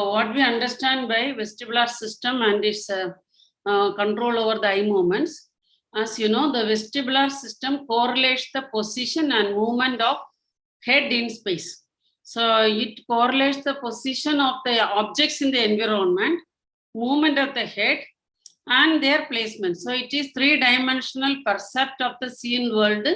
What we understand by vestibular system and its control over the eye movements, as you know, the vestibular system correlates the position and movement of head in space. So it correlates the position of the objects in the environment, movement of the head, and their placement. So it is three-dimensional percept of the seen world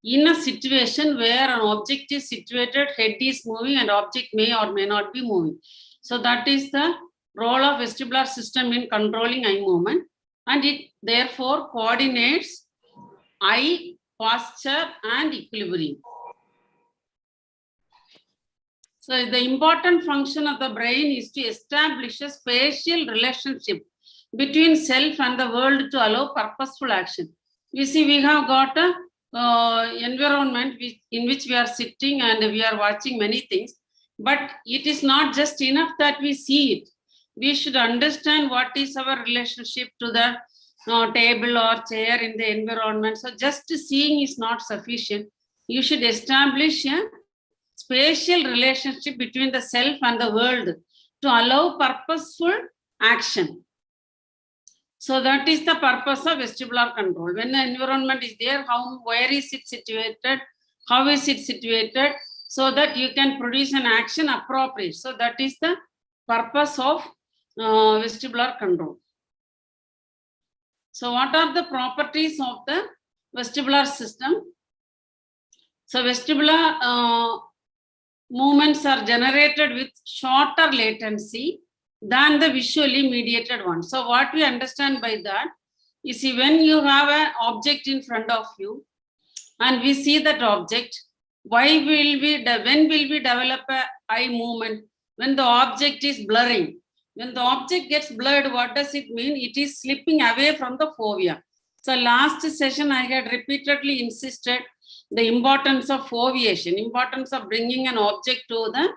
in a situation where an object is situated, head is moving, and object may or may not be moving. So that is the role of vestibular system in controlling eye movement, and it therefore coordinates eye posture and equilibrium. So the important function of the brain is to establish a spatial relationship between self and the world to allow purposeful action. We see we have got a environment in which we are sitting and we are watching many things, but it is not just enough that we see it. We should understand what is our relationship to the table or chair in the environment. So just seeing is not sufficient. You should establish a spatial relationship between the self and the world to allow purposeful action. So that is the purpose of vestibular control. When the environment is there, where is it situated, how is it situated, so that you can produce an action appropriate. So that is the purpose of vestibular control. So what are the properties of the vestibular system? So vestibular movements are generated with shorter latency than the visually mediated one. So what we understand by that is, when you have an object in front of you and we see that object, when will we develop an eye movement? When the object is blurring. When the object gets blurred, what does it mean? It is slipping away from the fovea. So last session I had repeatedly insisted the importance of foveation, importance of bringing an object to the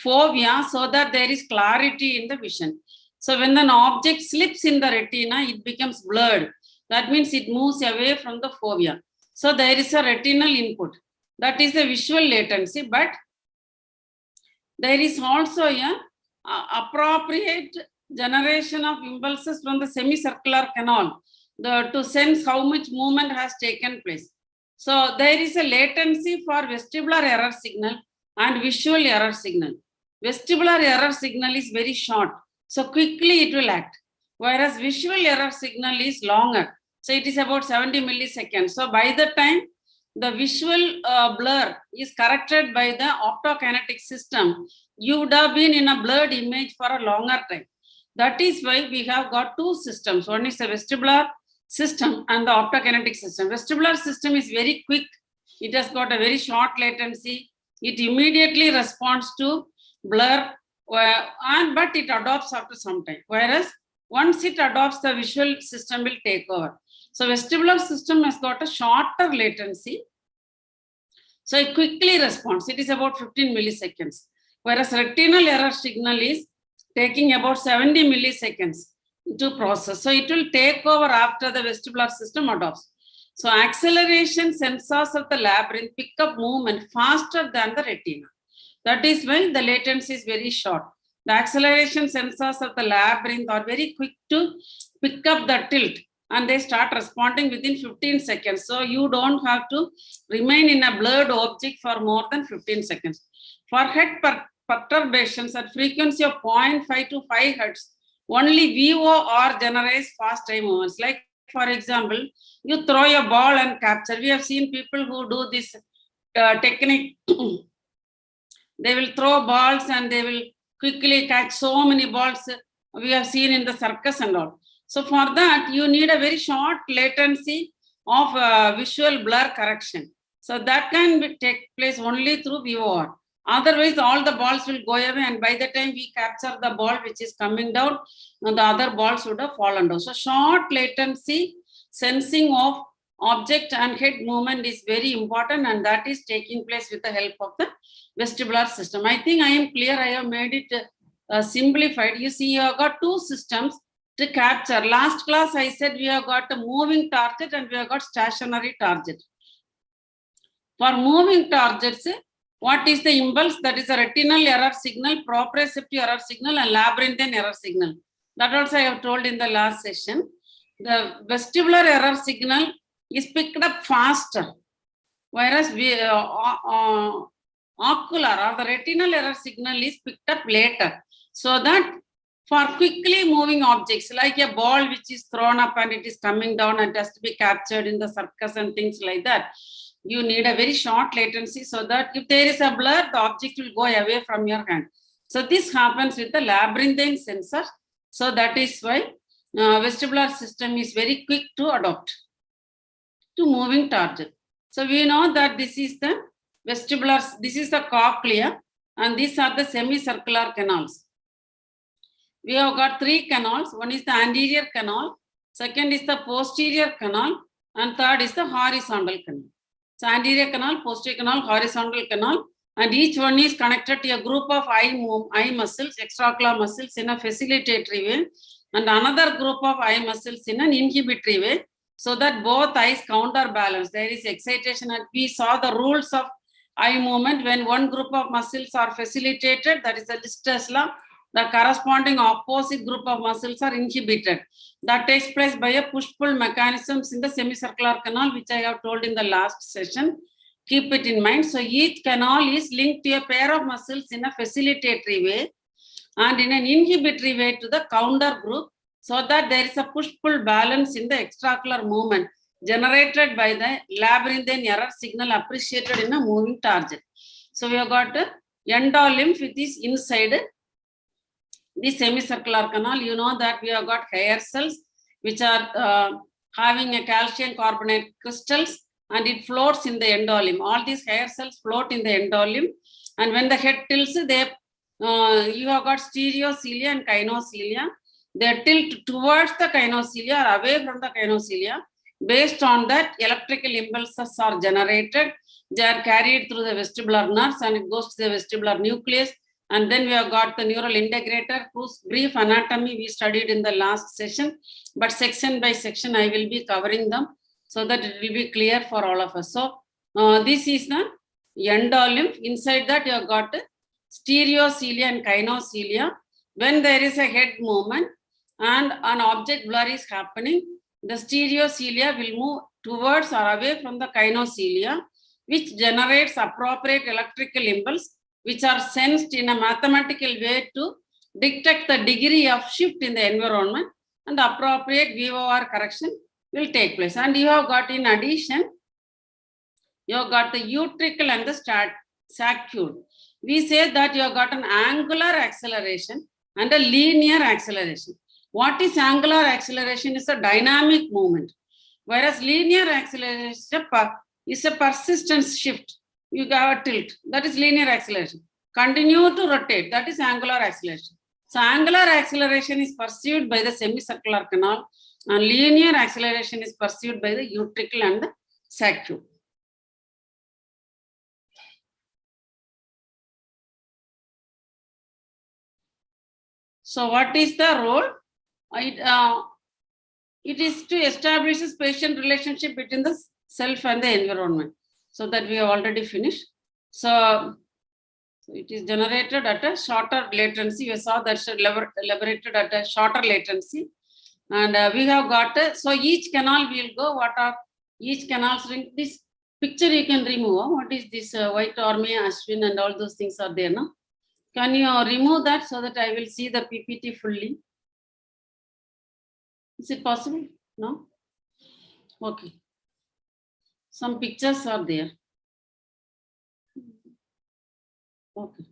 fovea so that there is clarity in the vision. So when an object slips in the retina, it becomes blurred. That means it moves away from the fovea. So there is a retinal input. That is the visual latency, but there is also a appropriate generation of impulses from the semicircular canal to sense how much movement has taken place. So there is a latency for vestibular error signal and visual error signal. Vestibular error signal is very short, so quickly it will act, whereas visual error signal is longer. So it is about 70 milliseconds. So by the time the visual blur is corrected by the optokinetic system, you would have been in a blurred image for a longer time. That is why we have got two systems. One is the vestibular system and the optokinetic system. Vestibular system is very quick. It has got a very short latency. It immediately responds to blur, but it adopts after some time. Whereas once it adopts, the visual system will take over. So vestibular system has got a shorter latency. So it quickly responds. It is about 15 milliseconds. Whereas retinal error signal is taking about 70 milliseconds to process. So it will take over after the vestibular system adopts. So acceleration sensors of the labyrinth pick up movement faster than the retina. That is why the latency is very short. The acceleration sensors of the labyrinth are very quick to pick up the tilt, and they start responding within 15 seconds. So you don't have to remain in a blurred object for more than 15 seconds. For head perturbations at frequency of 0.5 to 5 Hertz, only VOR generates fast eye movements. Like, for example, you throw a ball and capture. We have seen people who do this technique. They will throw balls and they will quickly catch so many balls. We have seen in the circus and all. So for that, you need a very short latency of visual blur correction. So that can take place only through VOR. Otherwise, all the balls will go away, and by the time we capture the ball which is coming down, the other balls would have fallen down. So short latency sensing of object and head movement is very important, and that is taking place with the help of the vestibular system. I think I am clear. I have made it simplified. You see, you have got two systems to capture. Last class I said we have got a moving target and we have got stationary target. For moving targets, What is the impulse? That is a retinal error signal, proprioceptive error signal, and labyrinthine error signal. That also I have told in the last session. The vestibular error signal is picked up faster, whereas ocular or the retinal error signal is picked up later. So that for quickly moving objects, like a ball which is thrown up and it is coming down and has to be captured in the circus and things like that, you need a very short latency so that if there is a blur, the object will go away from your hand. So this happens with the labyrinthine sensor. So that is why vestibular system is very quick to adopt to moving target. So we know that this is the vestibular, this is the cochlea, and these are the semicircular canals. We have got three canals. One is the anterior canal, second is the posterior canal, and third is the horizontal canal. So anterior canal, posterior canal, horizontal canal, and each one is connected to a group of eye muscles, extraocular muscles in a facilitatory way, and another group of eye muscles in an inhibitory way, so that both eyes counterbalance. There is excitation, and we saw the rules of eye movement. When one group of muscles are facilitated, that is the Lister's law, the corresponding opposite group of muscles are inhibited. That takes place by a push-pull mechanisms in the semicircular canal, which I have told in the last session. Keep it in mind. So each canal is linked to a pair of muscles in a facilitatory way and in an inhibitory way to the counter group, so that there is a push-pull balance in the extraocular movement generated by the labyrinthine error signal appreciated in a moving target. So we have got the endolymph, which is inside the semicircular canal. You know that we have got hair cells which are having a calcium carbonate crystals, and it floats in the endolymph. All these hair cells float in the endolymph, and when the head tilts, they you have got stereocilia and kinocilia. They tilt towards the kinocilia or away from the kinocilia. Based on that, electrical impulses are generated. They are carried through the vestibular nerves and it goes to the vestibular nucleus. And then we have got the neural integrator, whose brief anatomy we studied in the last session. But section by section, I will be covering them so that it will be clear for all of us. So this is the endolymph. Inside that, you have got stereocilia and kinocilia. When there is a head movement and an object blur is happening, the stereocilia will move towards or away from the kinocilia, which generates appropriate electrical impulse, which are sensed in a mathematical way to detect the degree of shift in the environment, and appropriate VOR correction will take place. And you have got, in addition, you have got the utricle and the saccule. We say that you have got an angular acceleration and a linear acceleration. What is angular acceleration? Is a dynamic movement, whereas linear acceleration is a persistence shift. You have a tilt, that is linear acceleration. Continue to rotate, that is angular acceleration. So angular acceleration is pursued by the semicircular canal, and linear acceleration is pursued by the utricle and the saccule. So what is the role? It is to establish a spatial relationship between the self and the environment. So that we have already finished. So it is generated at a shorter latency. We saw that elaborated at a shorter latency. And we have got, so each canal will go, what are each canal's ring? This picture you can remove. What is this white army, Ashwin and all those things are there, no? Can you remove that so that I will see the PPT fully? Is it possible? No? Okay. Some pictures are there. Okay.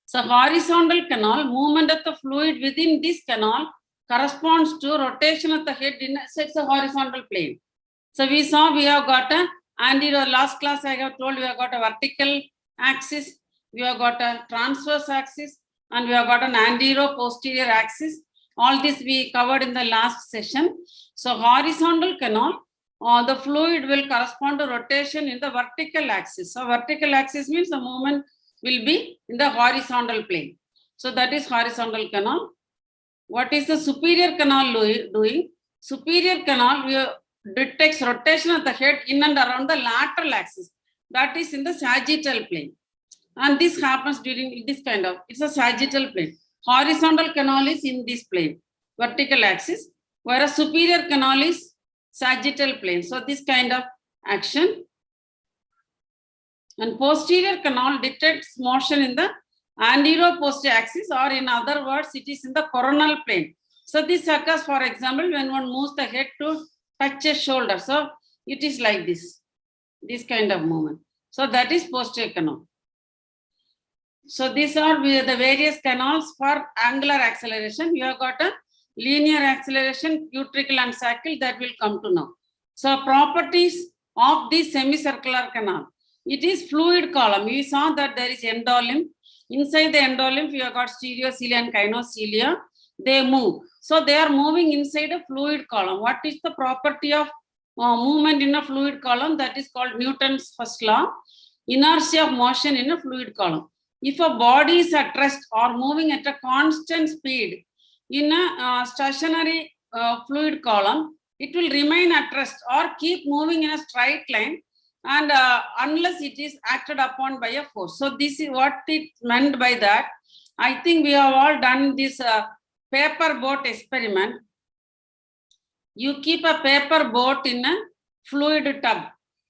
So horizontal canal, movement of the fluid within this canal corresponds to rotation of the head in such a horizontal plane. So we saw we have got a anterior, last class I have told we have got a vertical axis, we have got a transverse axis, and we have got an anterior posterior axis. All this we covered in the last session. So horizontal canal, the fluid will correspond to rotation in the vertical axis. So vertical axis means the movement will be in the horizontal plane. So that is horizontal canal. What is the superior canal doing? Superior canal detects rotation of the head in and around the lateral axis. that is in the sagittal plane. And this happens during this kind of, it's a sagittal plane. Horizontal canal is in this plane, vertical axis, whereas superior canal is sagittal plane. So this kind of action. And posterior canal detects motion in the anterior-posterior axis, or in other words, it is in the coronal plane. So this occurs, for example, when one moves the head to touch a shoulder. So it is like this kind of movement. So that is posterior canal. So these are the various canals for angular acceleration. You have got a linear acceleration, cutricle and sacral, that will come to know. So properties of the semicircular canal. It is fluid column. We saw that there is endolymph. Inside the endolymph, you have got stereocilia and kinocilia. They move. So they are moving inside a fluid column. What is the property of movement in a fluid column? That is called Newton's first law. Inertia of motion in a fluid column. If a body is at rest or moving at a constant speed in a stationary fluid column, it will remain at rest or keep moving in a straight line, and unless it is acted upon by a force. So this is what it meant by that. I think we have all done this paper boat experiment. You keep a paper boat in a fluid tub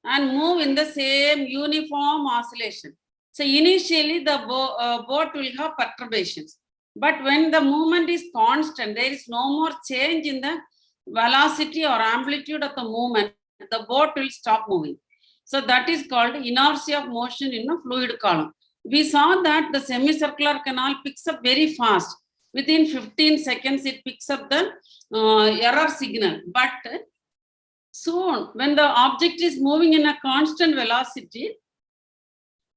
and move in the same uniform oscillation. So initially the boat will have perturbations, but when the movement is constant, there is no more change in the velocity or amplitude of the movement, the boat will stop moving. So that is called inertia of motion in a fluid column. We saw that the semicircular canal picks up very fast. Within 15 seconds, it picks up the error signal. But soon, when the object is moving in a constant velocity,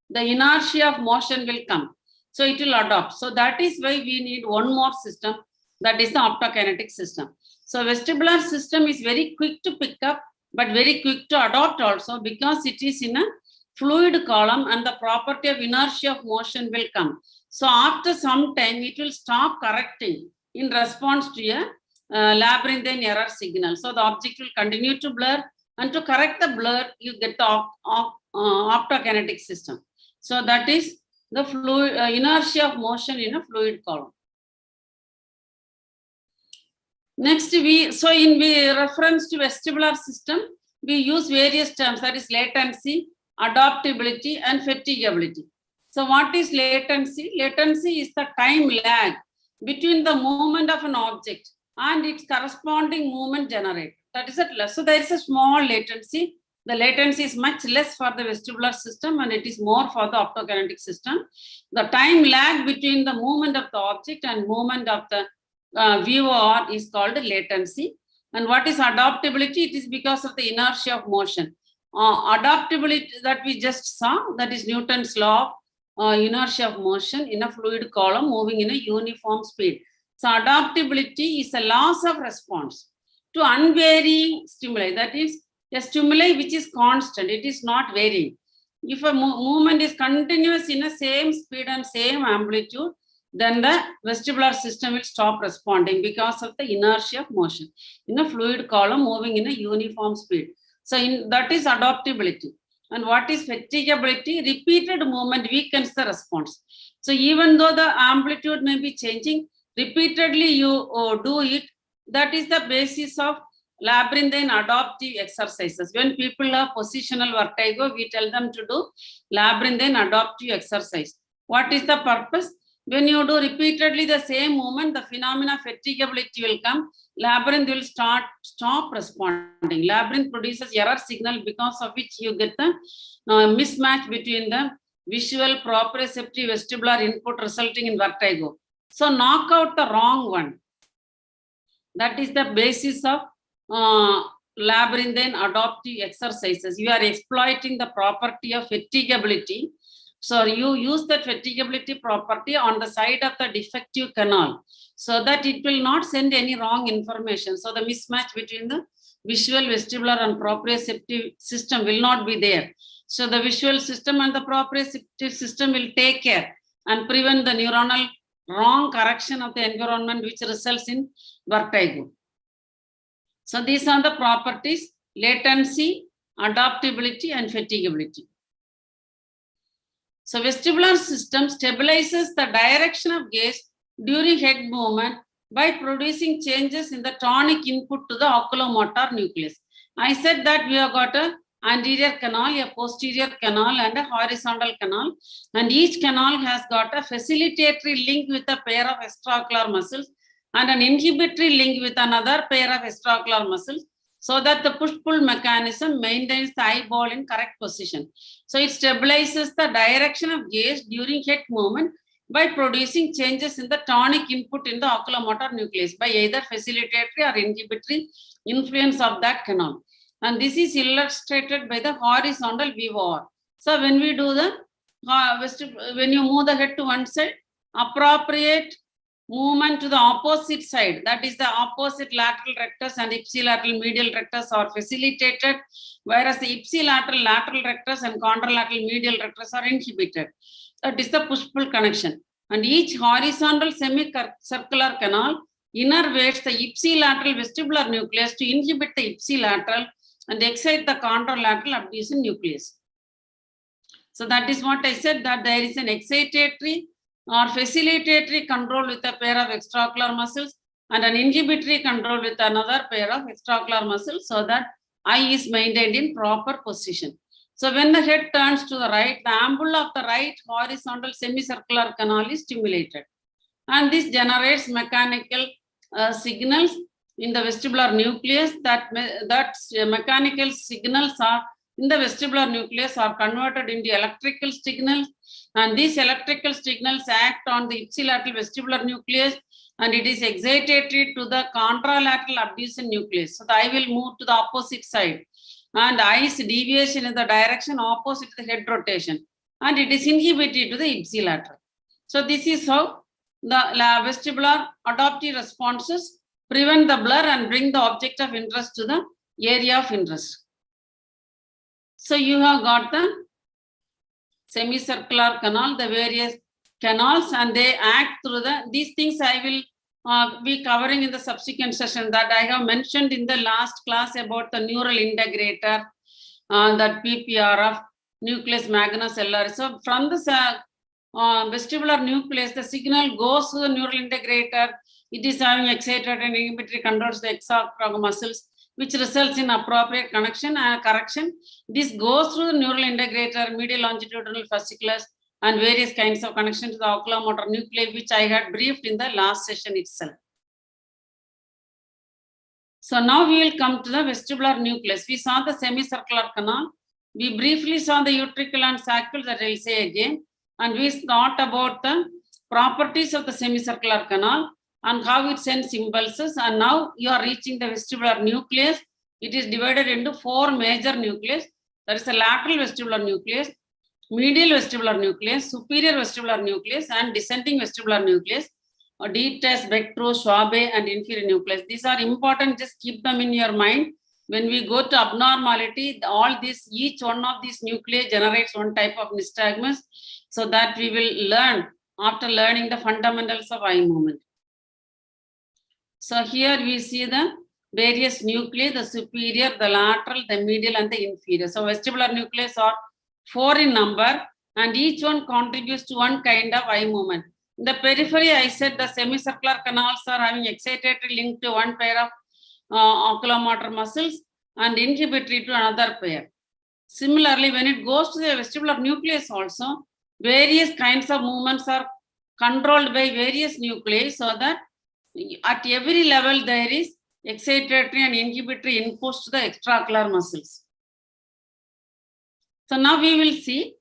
the inertia of motion will come. So it will adopt. So that is why we need one more system, that is the optokinetic system. So vestibular system is very quick to pick up, but very quick to adopt also, because it is in a fluid column and the property of inertia of motion will come. So after some time, it will stop correcting in response to a labyrinthine error signal. So the object will continue to blur, and to correct the blur, you get the optokinetic system. So that is the fluid inertia of motion in a fluid column. Next, in reference to vestibular system, we use various terms, that is latency, adaptability, and fatigability. So what is latency? Latency is the time lag between the movement of an object and its corresponding movement generated. That is it. So there is a small latency. The latency is much less for the vestibular system, and it is more for the optokinetic system. The time lag between the movement of the object and movement of the viewer is called latency. And what is adaptability? It is because of the inertia of motion. Adaptability that we just saw, that is Newton's law of inertia of motion in a fluid column moving in a uniform speed. So adaptability is a loss of response to unvarying stimuli. That is a stimuli which is constant, it is not varying. If a movement is continuous in the same speed and same amplitude, then the vestibular system will stop responding because of the inertia of motion in a fluid column moving in a uniform speed. So that is adaptability. And what is fatigability? Repeated movement weakens the response. So even though the amplitude may be changing, repeatedly you do it. That is the basis of labyrinthine adaptive exercises. When people have positional vertigo, we tell them to do labyrinthine adaptive exercise. What is the purpose? When you do repeatedly the same movement, the phenomena of fatigability will come. Labyrinth will stop responding. Labyrinth produces error signal, because of which you get the mismatch between the visual, proprioceptive, vestibular input, resulting in vertigo. So knock out the wrong one. That is the basis of labyrinthine adaptive exercises. You are exploiting the property of fatigability. So you use that fatigability property on the side of the defective canal, so that it will not send any wrong information. So the mismatch between the visual, vestibular, and proprioceptive system will not be there. So the visual system and the proprioceptive system will take care and prevent the neuronal wrong correction of the environment, which results in vertigo. So these are the properties: latency, adaptability, and fatigability. So vestibular system stabilizes the direction of gaze during head movement by producing changes in the tonic input to the oculomotor nucleus. I said that we have got a anterior canal, a posterior canal, and a horizontal canal. And each canal has got a facilitatory link with a pair of extraocular muscles and an inhibitory link with another pair of extraocular muscles, so that the push-pull mechanism maintains the eyeball in correct position. So it stabilizes the direction of gaze during head movement by producing changes in the tonic input in the oculomotor nucleus by either facilitatory or inhibitory influence of that canal. And this is illustrated by the horizontal VOR. So when we do the, when you move the head to one side, appropriate movement to the opposite side, that is the opposite lateral rectus and ipsilateral medial rectus are facilitated, whereas the ipsilateral lateral rectus and contralateral medial rectus are inhibited. That is the push-pull connection. And each horizontal semicircular canal innervates the ipsilateral vestibular nucleus to inhibit the ipsilateral and excite the contralateral abducens nucleus. So that is what I said, that there is an excitatory or facilitatory control with a pair of extraocular muscles and an inhibitory control with another pair of extraocular muscles, so that eye is maintained in proper position. So when the head turns to the right, the ampulla of the right horizontal semicircular canal is stimulated. And this generates mechanical signals in the vestibular nucleus. That mechanical signals are in the vestibular nucleus are converted into electrical signals, and these electrical signals act on the ipsilateral vestibular nucleus, and it is excitatory to the contralateral abducens nucleus. So the eye will move to the opposite side, and eye's deviation in the direction opposite to the head rotation, and it is inhibited to the ipsilateral. So this is how the vestibular adaptive responses prevent the blur and bring the object of interest to the area of interest. So you have got the semicircular canal, the various canals, and they act through these things I will be covering in the subsequent session, that I have mentioned in the last class about the neural integrator, that PPR of nucleus magnocellular. So from the vestibular nucleus, the signal goes to the neural integrator. It is having excited and inhibitory controls the extraocular muscles, which results in appropriate connection and correction. This goes through the neural integrator, medial longitudinal fasciculus, and various kinds of connection to the oculomotor nuclei, which I had briefed in the last session itself. So now we will come to the vestibular nucleus. We saw the semicircular canal. We briefly saw the utricle and saccule, that I will say again. And we thought about the properties of the semicircular canal and how it sends impulses. And now you are reaching the vestibular nucleus. It is divided into 4 major nucleus. There is a lateral vestibular nucleus, medial vestibular nucleus, superior vestibular nucleus, and descending vestibular nucleus, or D-test, Beck-True, Schwabe, and inferior nucleus. These are important. Just keep them in your mind. When we go to abnormality, each one of these nuclei generates one type of nystagmus, so that we will learn after learning the fundamentals of eye movement. So here we see the various nuclei, the superior, the lateral, the medial, and the inferior. So vestibular nucleus are 4 in number, and each one contributes to one kind of eye movement. In the periphery, I said the semicircular canals are having excitatory link to one pair of oculomotor muscles and inhibitory to another pair. Similarly, when it goes to the vestibular nucleus also, various kinds of movements are controlled by various nuclei, so that at every level there is excitatory and inhibitory inputs to the extraocular muscles. So now we will see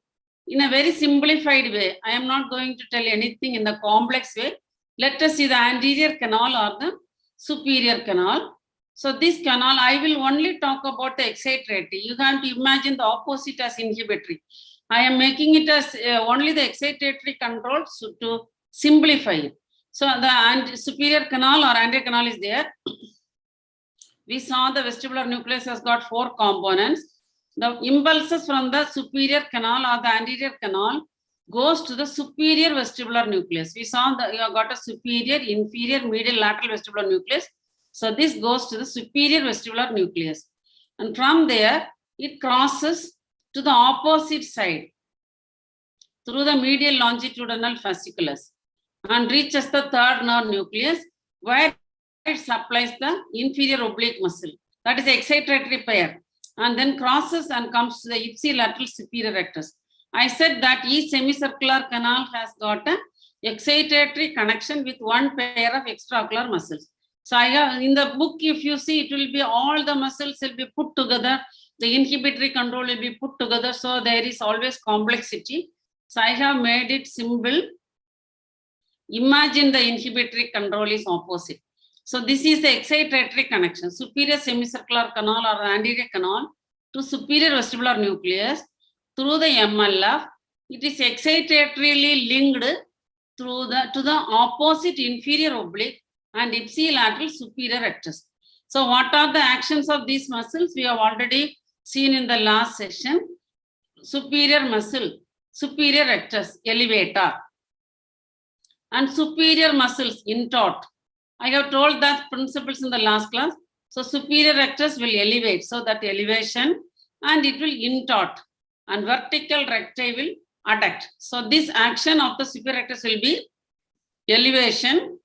in a very simplified way. I am not going to tell anything in the complex way. Let us see the anterior canal or the superior canal. So this canal, I will only talk about the excitatory. You have to imagine the opposite as inhibitory. I am making it as only the excitatory control to simplify it. So the superior canal or anterior canal is there. We saw the vestibular nucleus has got 4 components. The impulses from the superior canal or the anterior canal goes to the superior vestibular nucleus. We saw that you have got a superior, inferior, medial, lateral vestibular nucleus. So this goes to the superior vestibular nucleus. And from there, it crosses to the opposite side. through the medial longitudinal fasciculus and reaches the third nerve nucleus, where it supplies the inferior oblique muscle. That is the excitatory pair. And then crosses and comes to the ipsilateral superior rectus. I said that each semicircular canal has got a excitatory connection with one pair of extraocular muscles. So I have, in the book, if you see, it will be all the muscles will be put together. The inhibitory control will be put together. So there is always complexity. So I have made it simple. Imagine the inhibitory control is opposite. So this is the excitatory connection, superior semicircular canal or anterior canal to superior vestibular nucleus through the MLF. It is excitatorily linked to the opposite inferior oblique and ipsilateral superior rectus. So what are the actions of these muscles? We have already seen in the last session. Superior muscle, superior rectus, elevator, and superior muscles, intort. I have told that principles in the last class. So superior rectus will elevate, so that elevation, and it will intort, and vertical recti will adduct. So this action of the superior rectus will be elevation,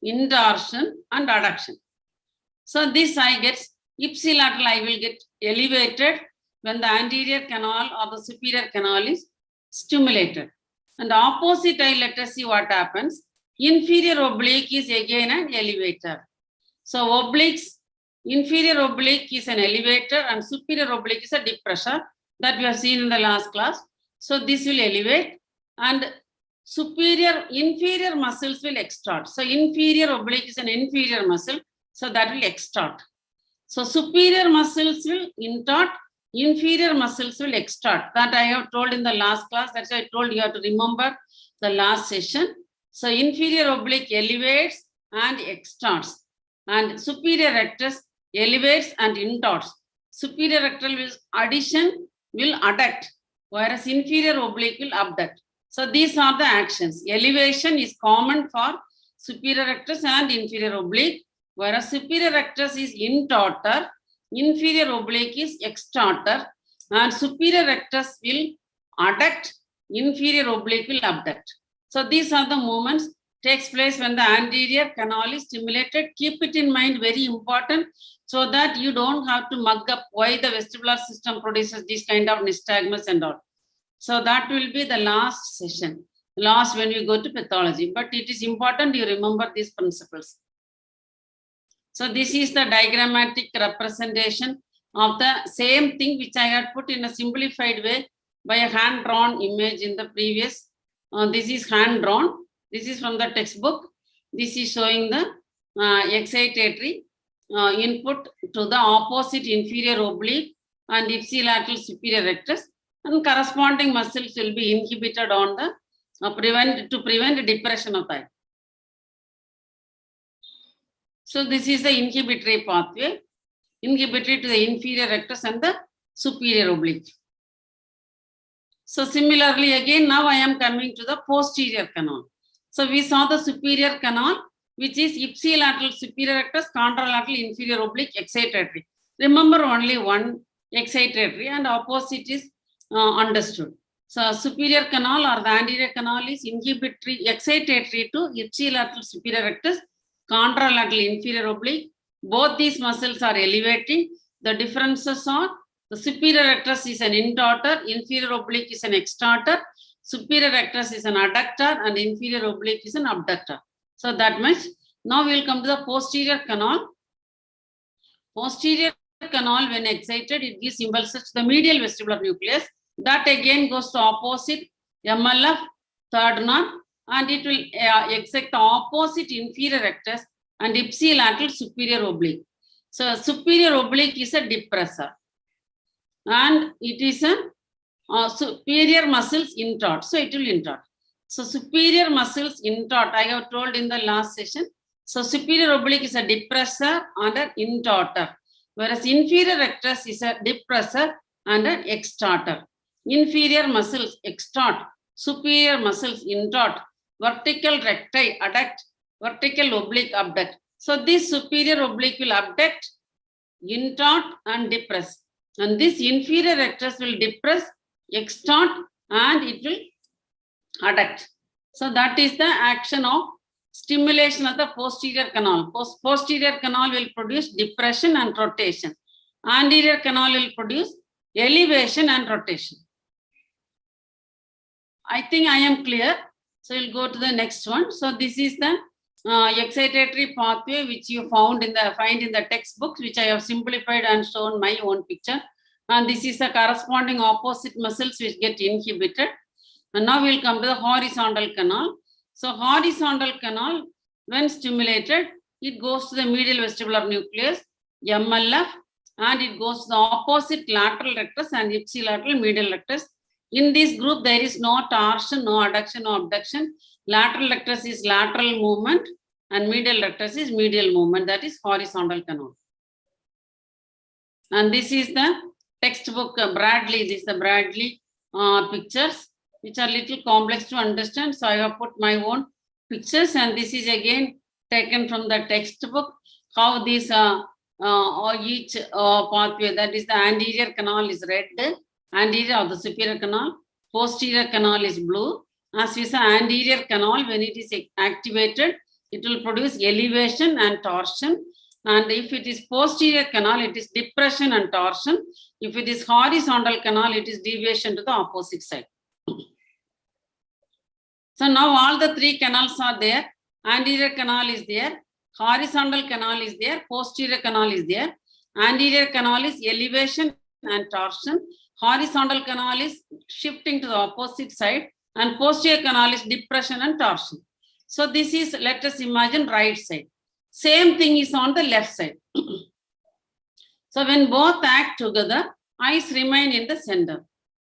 intorsion, and adduction. So this I get ipsilateral, I will get elevated when the anterior canal or the superior canal is stimulated. And opposite eye, let us see what happens. Inferior oblique is again an elevator. So obliques, inferior oblique is an elevator and superior oblique is a depressor that we have seen in the last class. So this will elevate and inferior muscles will extort. So inferior oblique is an inferior muscle, so that will extort. So superior muscles will intort, inferior muscles will extort. That I have told in the last class. That's why I told you have to remember the last session. So inferior oblique elevates and extorts, and superior rectus elevates and intorts. Superior rectal addition will adduct, whereas inferior oblique will abduct. So these are the actions. Elevation is common for superior rectus and inferior oblique, whereas superior rectus is intorter, inferior oblique is extorter, and superior rectus will adduct, inferior oblique will abduct. So these are the movements takes place when the anterior canal is stimulated. Keep it in mind, very important, so that you don't have to mug up why the vestibular system produces this kind of nystagmus and all. So that will be the last session, last when we go to pathology. But it is important you remember these principles. So this is the diagrammatic representation of the same thing which I had put in a simplified way by a hand-drawn image in the previous. This is hand-drawn. This is from the textbook. This is showing the excitatory input to the opposite inferior oblique and ipsilateral superior rectus, and corresponding muscles will be inhibited on the to prevent depression of the eye. So this is the inhibitory pathway, inhibitory to the inferior rectus and the superior oblique. So similarly, again, now I am coming to the posterior canal. So we saw the superior canal, which is ipsilateral superior rectus, contralateral inferior oblique, excitatory. Remember only one excitatory and opposite is understood. So superior canal or the anterior canal is inhibitory, excitatory to ipsilateral superior rectus, contralateral inferior oblique. Both these muscles are elevating. The differences are the superior rectus is an intorter, inferior oblique is an extorter, superior rectus is an adductor, and inferior oblique is an abductor. So that much. Now we will come to the posterior canal. Posterior canal, when excited, it gives impulses to the medial vestibular nucleus. That again goes to opposite MLF, third nerve, and it will excite the opposite inferior rectus and ipsilateral superior oblique. So superior oblique is a depressor, and it is a superior muscles intort. So it will intort. So superior muscles intort, I have told in the last session. So superior oblique is a depressor and an intorter, whereas inferior rectus is a depressor and an extorter. Inferior muscles extort, superior muscles intort, vertical recti adduct, vertical oblique abduct. So this superior oblique will abduct, intort, and depress. And this inferior rectus will depress, extort, and it will adduct. So that is the action of stimulation of the posterior canal. Posterior canal will produce depression and rotation. Anterior canal will produce elevation and rotation. I think I am clear. So we'll go to the next one. So this is the excitatory pathway which you find in the textbooks, which I have simplified and shown my own picture. And this is the corresponding opposite muscles which get inhibited. And now we'll come to the horizontal canal. So horizontal canal, when stimulated, it goes to the medial vestibular nucleus, MLF, and it goes to the opposite lateral rectus and ipsilateral medial rectus. In this group, there is no torsion, no adduction, no abduction. Lateral rectus is lateral movement and medial rectus is medial movement. That is horizontal canal. And this is the textbook Bradley. This is the Bradley pictures, which are little complex to understand. So I have put my own pictures, and this is again taken from the textbook, how these each pathway, that is the anterior canal is red, anterior of the superior canal, posterior canal is blue. As we say, anterior canal, when it is activated, it will produce elevation and torsion. And if it is posterior canal, it is depression and torsion. If it is horizontal canal, it is deviation to the opposite side. So now all the three canals are there. Anterior canal is there, horizontal canal is there, posterior canal is there. Anterior canal is elevation and torsion. Horizontal canal is shifting to the opposite side, and posterior canal is depression and torsion. So this is, let us imagine, right side. Same thing is on the left side. So when both act together, eyes remain in the center.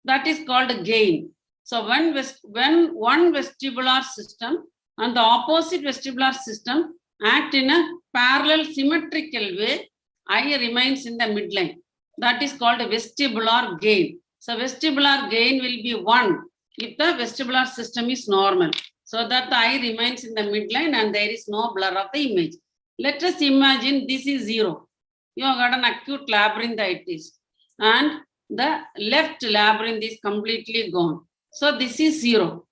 That is called gain. So when one vestibular system and the opposite vestibular system act in a parallel symmetrical way, eye remains in the midline. That is called a vestibular gain. So vestibular gain will be 1 if the vestibular system is normal, so that the eye remains in the midline and there is no blur of the image. Let us imagine this is 0. You have got an acute labyrinthitis and the left labyrinth is completely gone. So this is 0.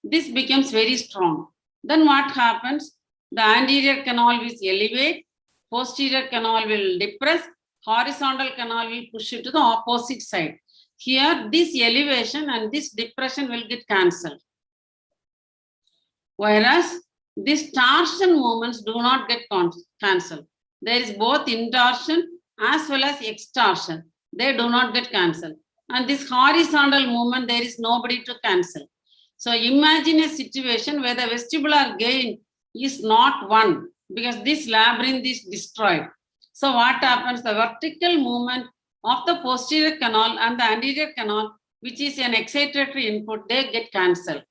This becomes very strong. Then what happens? The anterior canal will elevate, posterior canal will depress, horizontal canal will push it to the opposite side. Here, this elevation and this depression will get cancelled. Whereas these torsion movements do not get cancelled. There is both intorsion as well as extorsion. They do not get cancelled. And this horizontal movement, there is nobody to cancel. So imagine a situation where the vestibular gain is not 1 because this labyrinth is destroyed. So what happens? The vertical movement of the posterior canal and the anterior canal, which is an excitatory input, they get cancelled.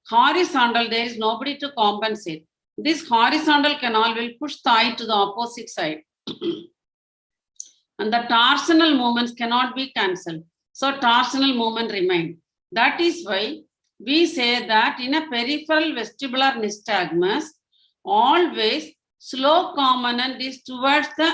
Horizontal, there is nobody to compensate. This horizontal canal will push the eye to the opposite side. And the torsional movements cannot be cancelled. So torsional movement remain. That is why we say that in a peripheral vestibular nystagmus, always slope component is towards the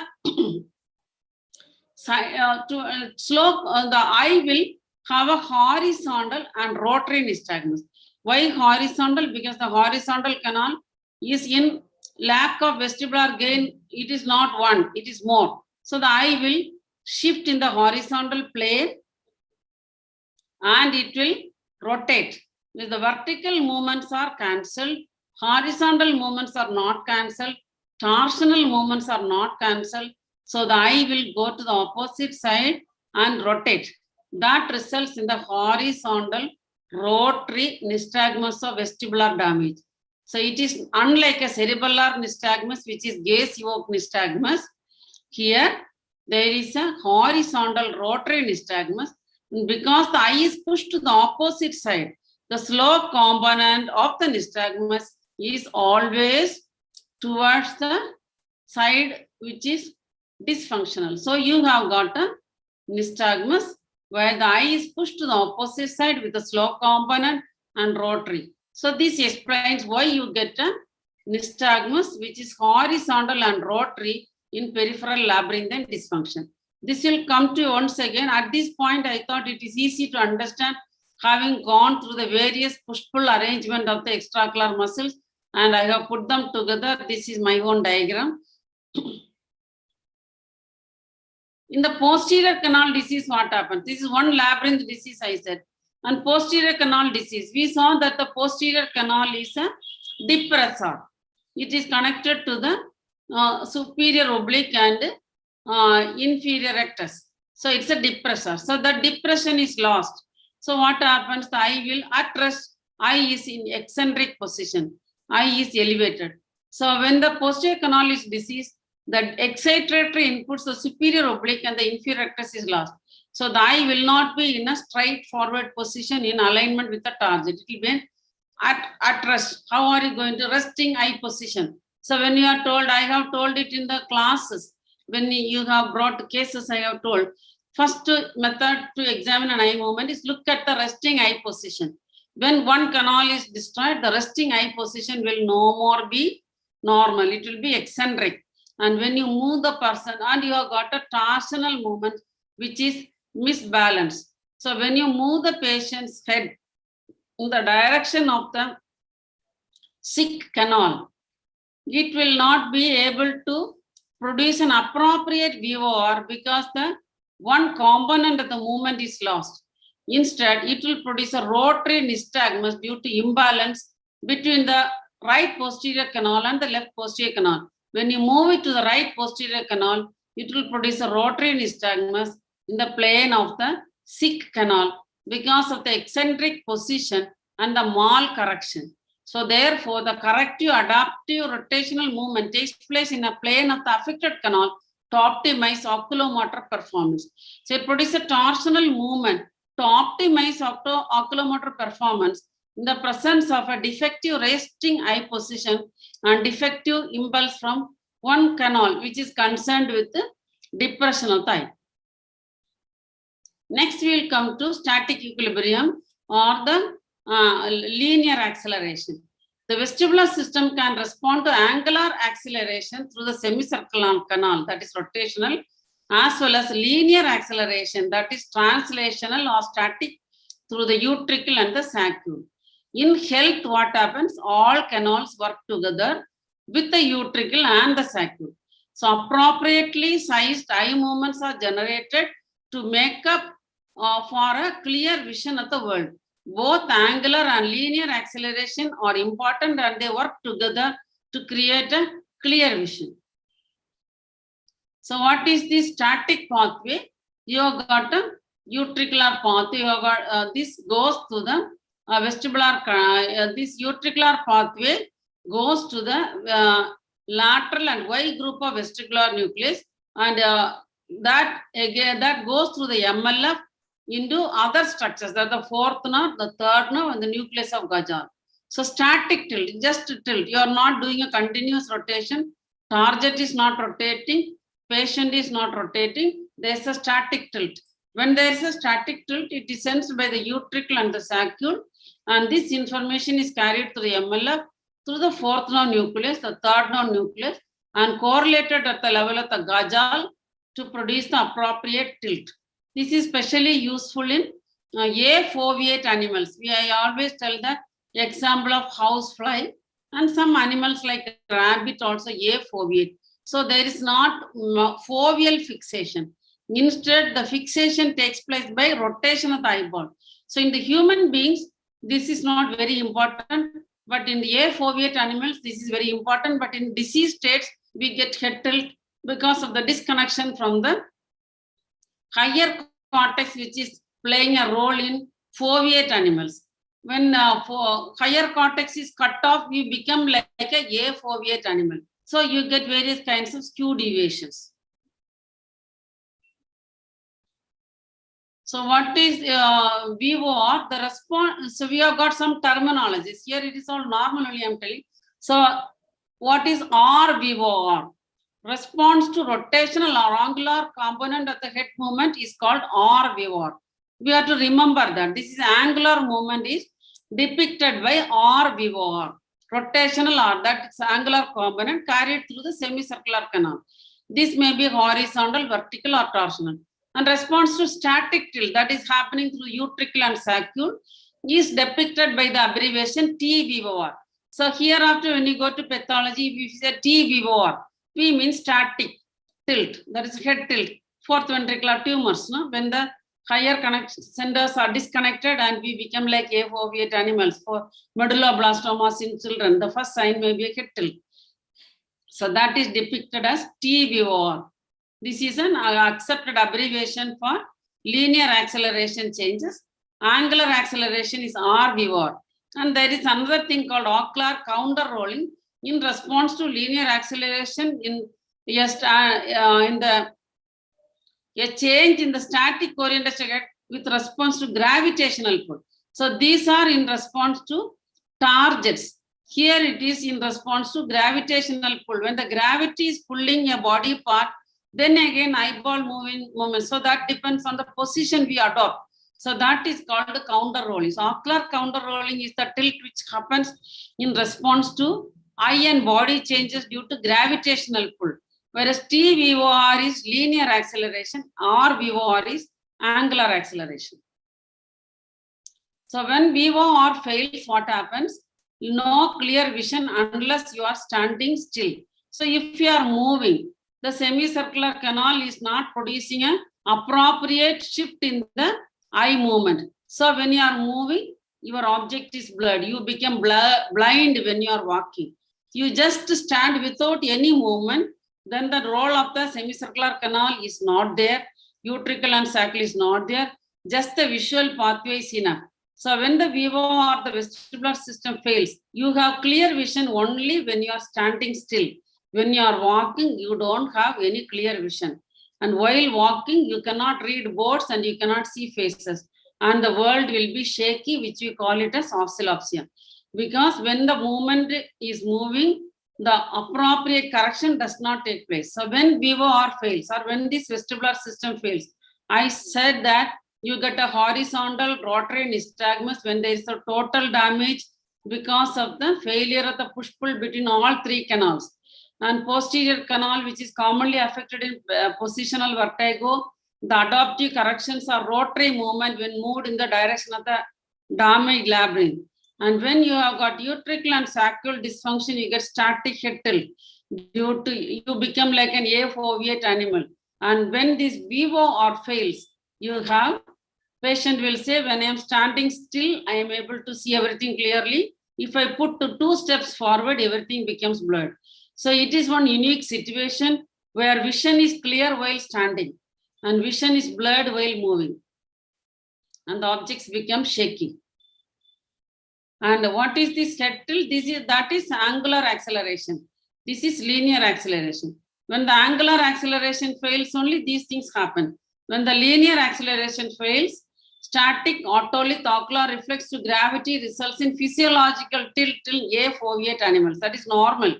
slope. The eye will have a horizontal and rotary nystagmus. Why horizontal? Because the horizontal canal is in lack of vestibular gain. It is not 1, it is more. So the eye will shift in the horizontal plane and it will rotate. If the vertical movements are cancelled, horizontal movements are not cancelled, torsional movements are not cancelled. So the eye will go to the opposite side and rotate. That results in the horizontal rotary nystagmus of vestibular damage. So it is unlike a cerebellar nystagmus, which is gaze-evoked nystagmus. Here, there is a horizontal rotary nystagmus. Because the eye is pushed to the opposite side, the slope component of the nystagmus is always towards the side which is dysfunctional. So you have got a nystagmus where the eye is pushed to the opposite side with the slope component and rotary. So this explains why you get a nystagmus which is horizontal and rotary in peripheral labyrinthine dysfunction. This will come to once again. At this point, I thought it is easy to understand having gone through the various push-pull arrangement of the extraocular muscles, and I have put them together. This is my own diagram. In the posterior canal disease, what happens? This is one labyrinth disease, I said. And posterior canal disease, we saw that the posterior canal is a depressor. It is connected to the superior oblique and inferior rectus. So it's a depressor. So the depression is lost. So what happens? The eye will at rest. Eye is in eccentric position. Eye is elevated. So when the posterior canal is diseased, the excitatory inputs, the superior oblique and the inferior rectus is lost. So the eye will not be in a straightforward position in alignment with the target. It will be at rest. How are you going to resting eye position? So when you are told, I have told it in the classes, when you have brought cases, I have told, first method to examine an eye movement is look at the resting eye position. When one canal is destroyed, the resting eye position will no more be normal. It will be eccentric. And when you move the person, and you have got a torsional movement, which is misbalanced. So when you move the patient's head in the direction of the sick canal, it will not be able to produce an appropriate VOR because the one component of the movement is lost. Instead, it will produce a rotary nystagmus due to imbalance between the right posterior canal and the left posterior canal. When you move it to the right posterior canal, it will produce a rotary nystagmus in the plane of the sick canal because of the eccentric position and the malcorrection. So therefore, the corrective adaptive rotational movement takes place in a plane of the affected canal to optimize oculomotor performance. So it produces a torsional movement to optimize oculomotor performance in the presence of a defective resting eye position and defective impulse from one canal, which is concerned with the depression of the eye. Next, we will come to static equilibrium or the linear acceleration. The vestibular system can respond to angular acceleration through the semicircular canal, that is rotational, as well as linear acceleration, that is translational or static, through the utricle and the saccule. In health, what happens? All canals work together with the utricle and the saccule. So appropriately sized eye movements are generated to make up for a clear vision of the world. Both angular and linear acceleration are important and they work together to create a clear vision. So what is the static pathway? You have got a utricular pathway. You have got, this goes to the vestibular, this utricular pathway goes to the lateral and Y group of vestibular nucleus, and that goes through the MLF into other structures, that the fourth nerve, the third nerve, and the nucleus of Gajal. So static tilt, just tilt. You are not doing a continuous rotation. Target is not rotating. Patient is not rotating. There is a static tilt. When there is a static tilt, it is sensed by the utricle and the saccule, and this information is carried to the MLF through the fourth nerve nucleus, the third nerve nucleus, and correlated at the level of the Gajal to produce the appropriate tilt. This is especially useful in A-foveate animals. I always tell the example of housefly, and some animals like rabbit also A-foveate. So there is not foveal fixation. Instead, the fixation takes place by rotation of the eyeball. So in the human beings, this is not very important, but in the A-foveate animals, this is very important. But in disease states, we get head tilt because of the disconnection from the higher cortex, which is playing a role in foveate animals. When higher cortex is cut off, you become like a foveate animal. So you get various kinds of skew deviations. So what is VOR? The response. So we have got some terminologies. Here it is all normal only, I'm telling. So what is RVOR? Response to rotational or angular component of the head movement is called RVOR. We have to remember that this is angular movement is depicted by RVOR. Rotational or that is angular component carried through the semicircular canal. This may be horizontal, vertical, or torsional. And response to static tilt, that is happening through utricle and saccule, is depicted by the abbreviation TVOR. So hereafter, when you go to pathology, we say TVOR. P means static tilt, that is head tilt, fourth ventricular tumors. No? When the higher centers are disconnected and we become like A-foveate animals. For medulloblastomas in children, the first sign may be a head tilt. So that is depicted as TVOR. This is an accepted abbreviation for linear acceleration changes. Angular acceleration is RVOR. And there is another thing called ocular counter rolling in response to linear acceleration in a change in the static orientation with response to gravitational pull. So these are in response to targets. Here it is in response to gravitational pull. When the gravity is pulling a body part, then again eyeball movement. So that depends on the position we adopt. So that is called the counter rolling. So ocular counter rolling is the tilt which happens in response to eye and body changes due to gravitational pull. Whereas TVOR is linear acceleration, RVOR is angular acceleration. So when VOR fails, what happens? No clear vision unless you are standing still. So if you are moving, the semicircular canal is not producing an appropriate shift in the eye movement. So when you are moving, your object is blurred. You become blind when you are walking. You just stand without any movement, then the role of the semicircular canal is not there. Utricle and saccule is not there. Just the visual pathway is enough. So when the VO or the vestibular system fails, you have clear vision only when you are standing still. When you are walking, you don't have any clear vision. And while walking, you cannot read boards and you cannot see faces. And the world will be shaky, which we call it as oscillopsia. Because when the movement is moving, the appropriate correction does not take place. So when VOR fails or when this vestibular system fails, I said that you get a horizontal rotary nystagmus when there is a total damage because of the failure of the push-pull between all three canals. And posterior canal, which is commonly affected in positional vertigo, the adaptive corrections are rotary movement when moved in the direction of the damaged labyrinth. And when you have got utricle and saccule dysfunction, you get static head tilt. You become like an A-foveate animal. And when this VOR fails, you have, patient will say, when I am standing still, I am able to see everything clearly. If I put 2 steps forward, everything becomes blurred. So it is one unique situation where vision is clear while standing and vision is blurred while moving. And the objects become shaky. And what is this head tilt? That is angular acceleration. This is linear acceleration. When the angular acceleration fails, only these things happen. When the linear acceleration fails, static otolith ocular reflex to gravity results in physiological tilt in A-foveate animals. That is normal.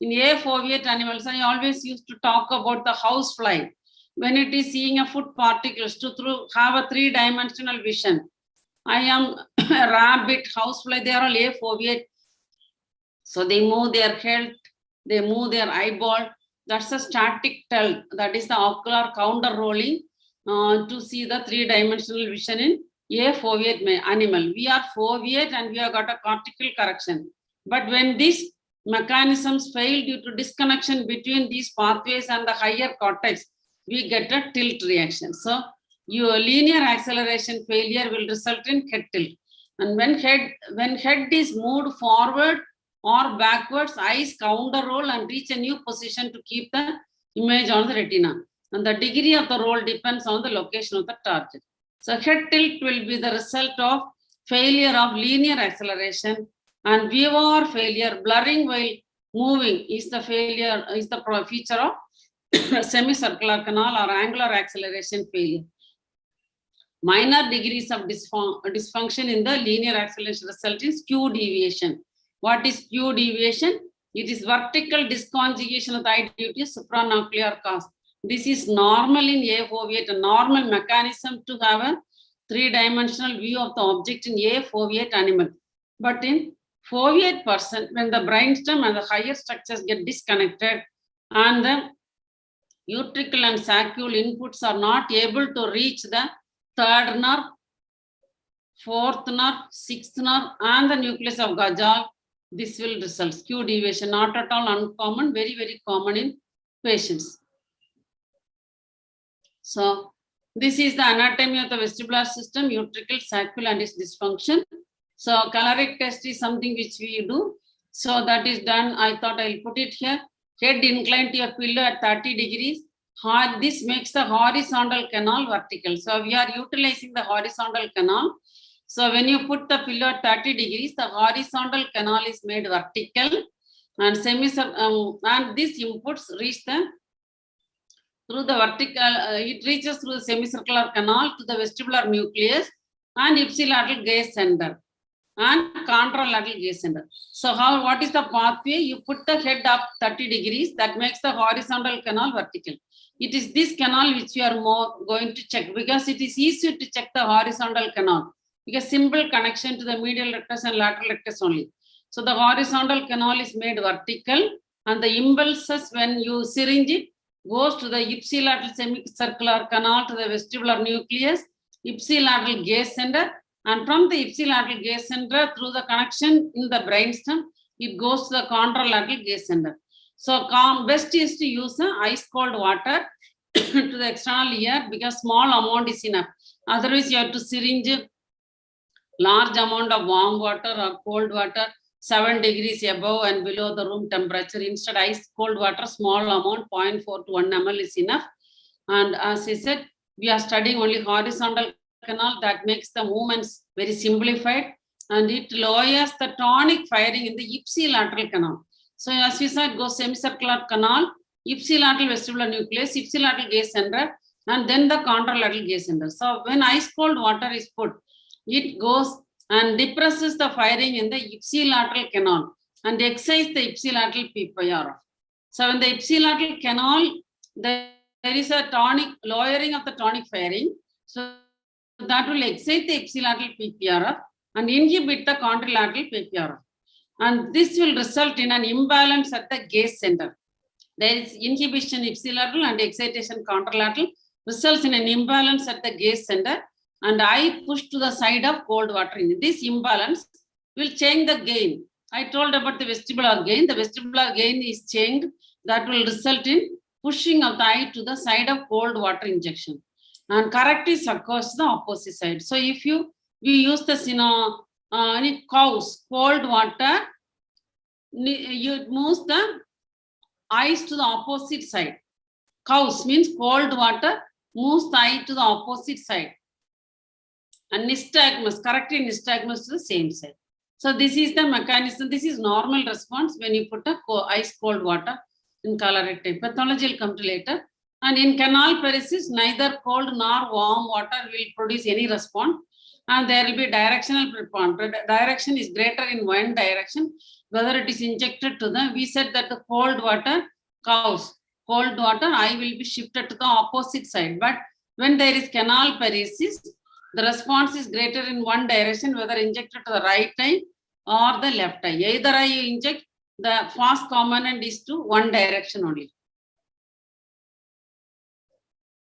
In A-foveate animals, I always used to talk about the housefly. When it is seeing a food particles to have a 3-dimensional vision. I am a rabbit, housefly, they are all A-foveate. So they move their head, they move their eyeball. That's a static tilt. That is the ocular counter rolling to see the 3-dimensional vision in A-foveate animal. We are foveate and we have got a cortical correction. But when these mechanisms fail due to disconnection between these pathways and the higher cortex, we get a tilt reaction. So your linear acceleration failure will result in head tilt. And when head is moved forward or backwards, eyes counter roll and reach a new position to keep the image on the retina. And the degree of the roll depends on the location of the target. So head tilt will be the result of failure of linear acceleration, and VOR failure, blurring while moving, is the feature of semicircular canal or angular acceleration failure. Minor degrees of dysfunction in the linear acceleration result in skew deviation. What is skew deviation? It is vertical disconjugation of the eye due to supranuclear cause. This is normal in A-foveate, a normal mechanism to have a 3-dimensional view of the object in A-foveate animal. But in foveate person, when the brainstem and the higher structures get disconnected and the utricle and saccule inputs are not able to reach the third nerve, fourth nerve, sixth nerve, and the nucleus of Gajal, this will result skew deviation, not at all uncommon, very, very common in patients. So this is the anatomy of the vestibular system, utricle, saccule, and its dysfunction. So caloric test is something which we do. So that is done. I thought I'll put it here. Head inclined to your pillow at 30 degrees. This makes the horizontal canal vertical. So we are utilizing the horizontal canal. So when you put the pillow at 30 degrees, the horizontal canal is made vertical, and and these inputs reach through the vertical, it reaches through the semicircular canal to the vestibular nucleus and ipsilateral gaze center and contralateral gaze center. So what is the pathway? You put the head up 30 degrees, that makes the horizontal canal vertical. It is this canal which you are more going to check, because it is easy to check the horizontal canal, because simple connection to the medial rectus and lateral rectus only. So the horizontal canal is made vertical, and the impulses when you syringe it goes to the ipsilateral semicircular canal to the vestibular nucleus, ipsilateral gaze center, and from the ipsilateral gaze center through the connection in the brainstem, it goes to the contralateral gaze center. So best is to use ice cold water to the external ear, because small amount is enough. Otherwise, you have to syringe large amount of warm water or cold water, 7 degrees above and below the room temperature. Instead, ice cold water, small amount, 0.4 to 1 ml is enough. And as I said, we are studying only horizontal canal. That makes the movements very simplified, and it lowers the tonic firing in the ipsilateral canal. So as we said, goes semicircular canal, ipsilateral vestibular nucleus, ipsilateral gaze center, and then the contralateral gaze center. So when ice cold water is put, it goes and depresses the firing in the ipsilateral canal and excites the ipsilateral PPR. So when the ipsilateral canal, there is a tonic lowering of the tonic firing. So that will excite the ipsilateral PPR and inhibit the contralateral PPR. And this will result in an imbalance at the gaze center. There is inhibition ipsilateral and excitation contralateral, results in an imbalance at the gaze center, and I push to the side of cold water. This imbalance will change the gain. I told about the vestibular gain. The vestibular gain is changed. That will result in pushing of the eye to the side of cold water injection. And corrective occurs to the opposite side. So if we use this cows, cold water, it moves the eyes to the opposite side. Cows means cold water moves the eye to the opposite side. And nystagmus, corrective nystagmus to the same side. So this is the mechanism. This is normal response when you put ice cold water in colorectal. Pathology will come to later. And in canal paresis, neither cold nor warm water will produce any response. And there will be directional response. Direction is greater in one direction, whether it is injected to the, we said that the cold water, cows, cold water, eye will be shifted to the opposite side. But when there is canal paresis, the response is greater in one direction, whether injected to the right eye or the left eye. Either eye you inject, the fast component is to one direction only.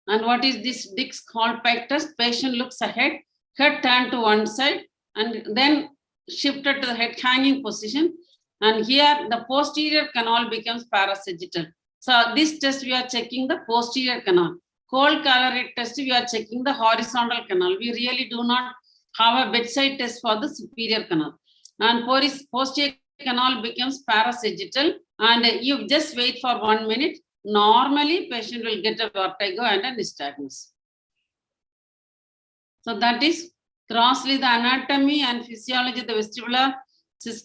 And what is this Dick's Hall pike test? Patient looks ahead, head turned to one side, and then shifted to the head hanging position. And here the posterior canal becomes parasagittal. So this test we are checking the posterior canal. Cold caloric test we are checking the horizontal canal. We really do not have a bedside test for the superior canal. And posterior canal becomes parasagittal, and you just wait for 1 minute. Normally, patient will get a vertigo and a nystagmus. So that is grossly the anatomy and physiology of the vestibular system.